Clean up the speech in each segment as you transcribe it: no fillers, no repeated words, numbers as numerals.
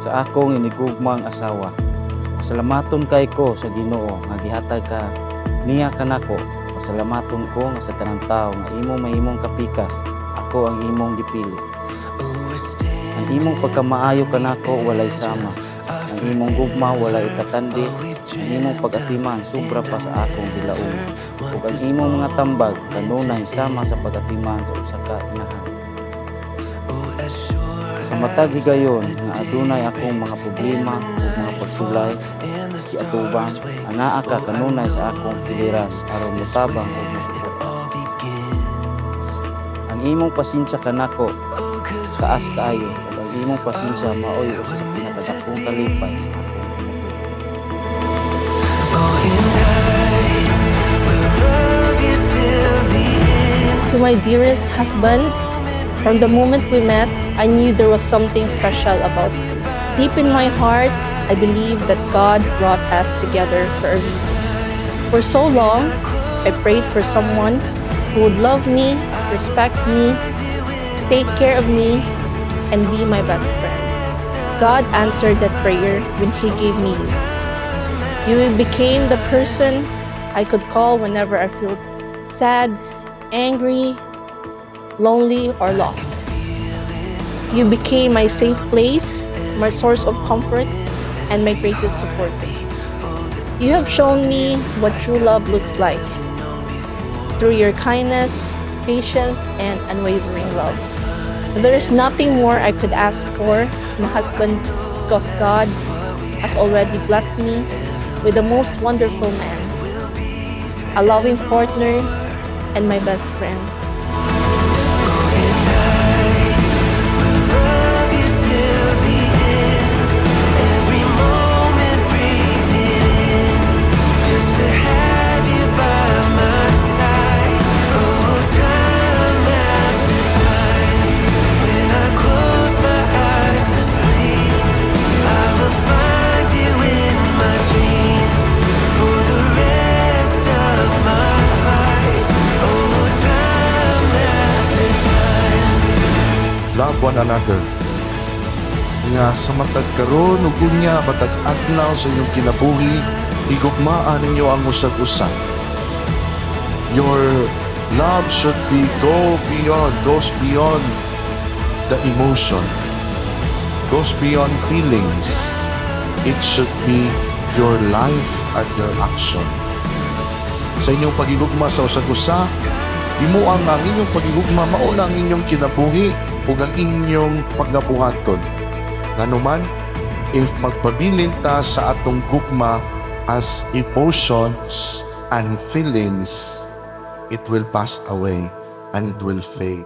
sa akong inigugmang asawa. Pasalamaton kay ko sa Ginoo nga gihatag ka niya kanako. Pasalamaton ko nga sa tanang tawo nga imong mahimong kapikas, ako ang imong gipili. Ang imong pagkamaayo kanako walay sama. Ang imong gugma walay ikatandi. Ang imong pag-atiman sobra pa sa akong gilaon. Ug ang imong mga tambag kanunay sama sa pag-atiman sa usa ka inahan. Sa matag higayon nga adunay akong mga problema ug mga pagsulay, giatubang anaa ka kanunay sa akong piliras aron motabang ug mosuporta. Ang imong pasensya kanako taas kaayo ug ang imong pasensya maoy usa sa pinakadakong kalipay sa akong To my dearest husband, from the moment we met, I knew there was something special about you. Deep in my heart, I believe that God brought us together for a reason. For so long, I prayed for someone who would love me, respect me, take care of me, and be my best friend. God answered that prayer when He gave me you. You became the person I could call whenever I feel sad, angry, lonely, or lost. You became my safe place, my source of comfort, and my greatest support. You have shown me what true love looks like through your kindness, patience, and unwavering love. There is nothing more I could ask for, my husband, because God has already blessed me with the most wonderful man, a loving partner, and my best friend. Love one another. Nga sa matag karon ug unya matag adlaw sa inyong kinabuhi, igugmaan ninyo ang usag-usa. Your love should be goes beyond the emotion, goes beyond feelings. It should be your life and your action. Sa inyong pagigugma sa usag-usa, imo ang inyong pagigugma mao na ang inyong kinabuhi ug ang inyong paggabuhaton. Nganuman, if magpabilin ta sa atong gugma as emotions and feelings, it will pass away and it will fade.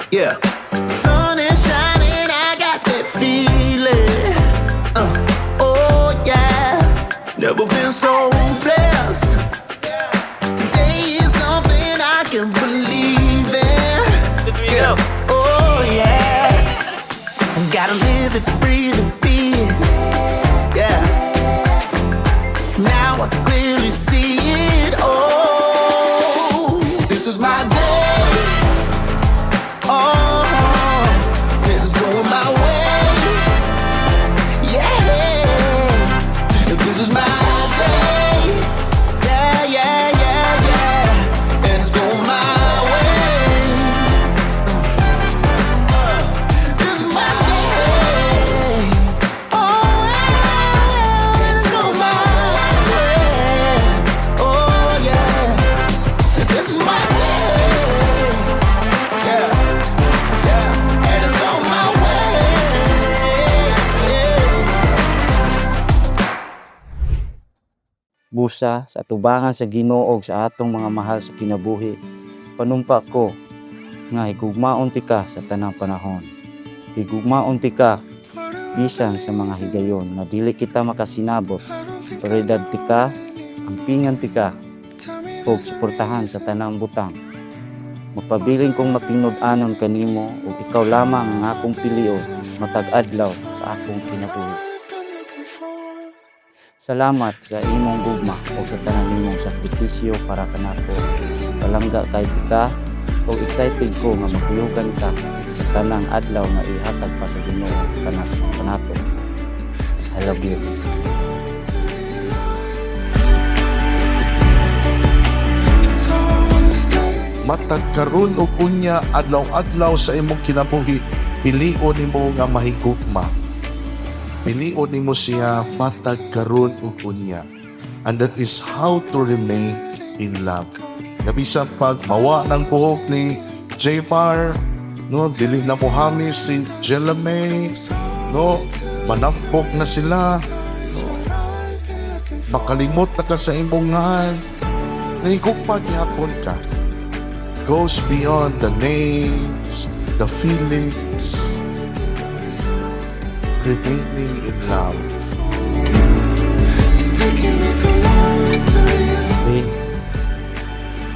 Yeah, sun is shining, I got that feeling. Oh yeah, never been so blessed. Today is something I can believe in. Yeah. Oh yeah, gotta live it, breathe it, be it. Yeah, now I clearly see it. Oh, this is my day. Oh, it's going my way. Yeah, this is my day. Yeah, yeah, yeah, yeah. And it's going my way. This is my day. Oh, it's going my way. Oh, yeah. This is my day. Yeah. Busa sa atubangan sa Ginoo ug sa atong mga mahal sa kinabuhi. Panumpa ko nga higugmaon ti ka sa tanang panahon. Higugmaon ti ka bisan sa mga higayon na dili kita makasinabot. Paridad ti ka, ampingan ti ka, ug suportahan sa tanang butang. Magpabiling kong mapinud-anon kanimo ug ikaw lamang ang akong pilion matag adlaw sa akong kinabuhi. Salamat sa imong gugma o sa tanan nimong sakripisyo para kanako. Palangga kay ka o excited ko nga makuyugan ka sa tanang adlaw nga ihatag pa sa Ginoo kanato. I love you. Matag karon og unya adlaw-adlaw sa imong kinabuhi, pilion nimo nga mahigugma. Pilion nimo siya matag karon ug unya. And that is how to remain in love. Nabisan pag mawa ng buhok ni J-Bar, no, dili na Mohamed si Jelame, no, manapok na sila, no, makalimot na ka sa imong ngahan, nahigugma gyapon ka. Goes beyond the names, the feelings, remaining in love. Be,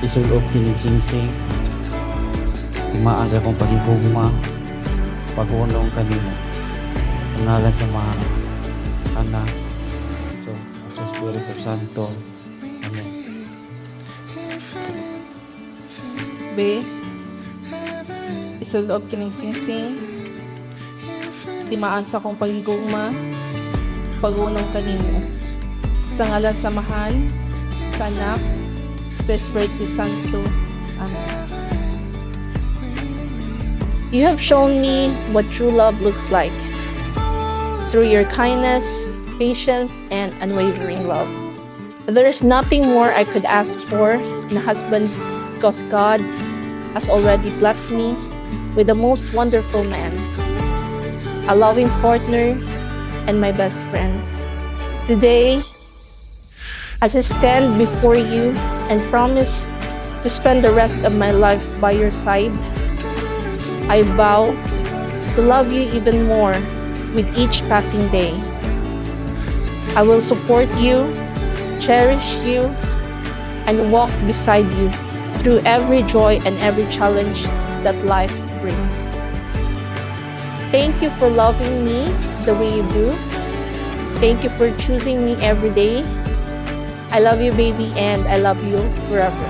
isulog kining singsing. Timaan sa akong pagigugma, pag-unong kanimo. Sa ngalan sa mga anak, sa Espiritu Santo. Amen. Be, isulog kining singsing, timaan sa akong pagigugma, pag-unong kanimo. Sa ngalan sa mahal, sa anak, sa Espiritu Santo. Amen. You have shown me what true love looks like through your kindness, patience, and unwavering love. There is nothing more I could ask for in a husband because God has already blessed me with the most wonderful man, a loving partner, and my best friend. Today, as I stand before you and promise to spend the rest of my life by your side, I vow to love you even more with each passing day. I will support you, cherish you, and walk beside you through every joy and every challenge that life brings. Thank you for loving me the way you do. Thank you for choosing me every day. I love you, baby, and I love you forever.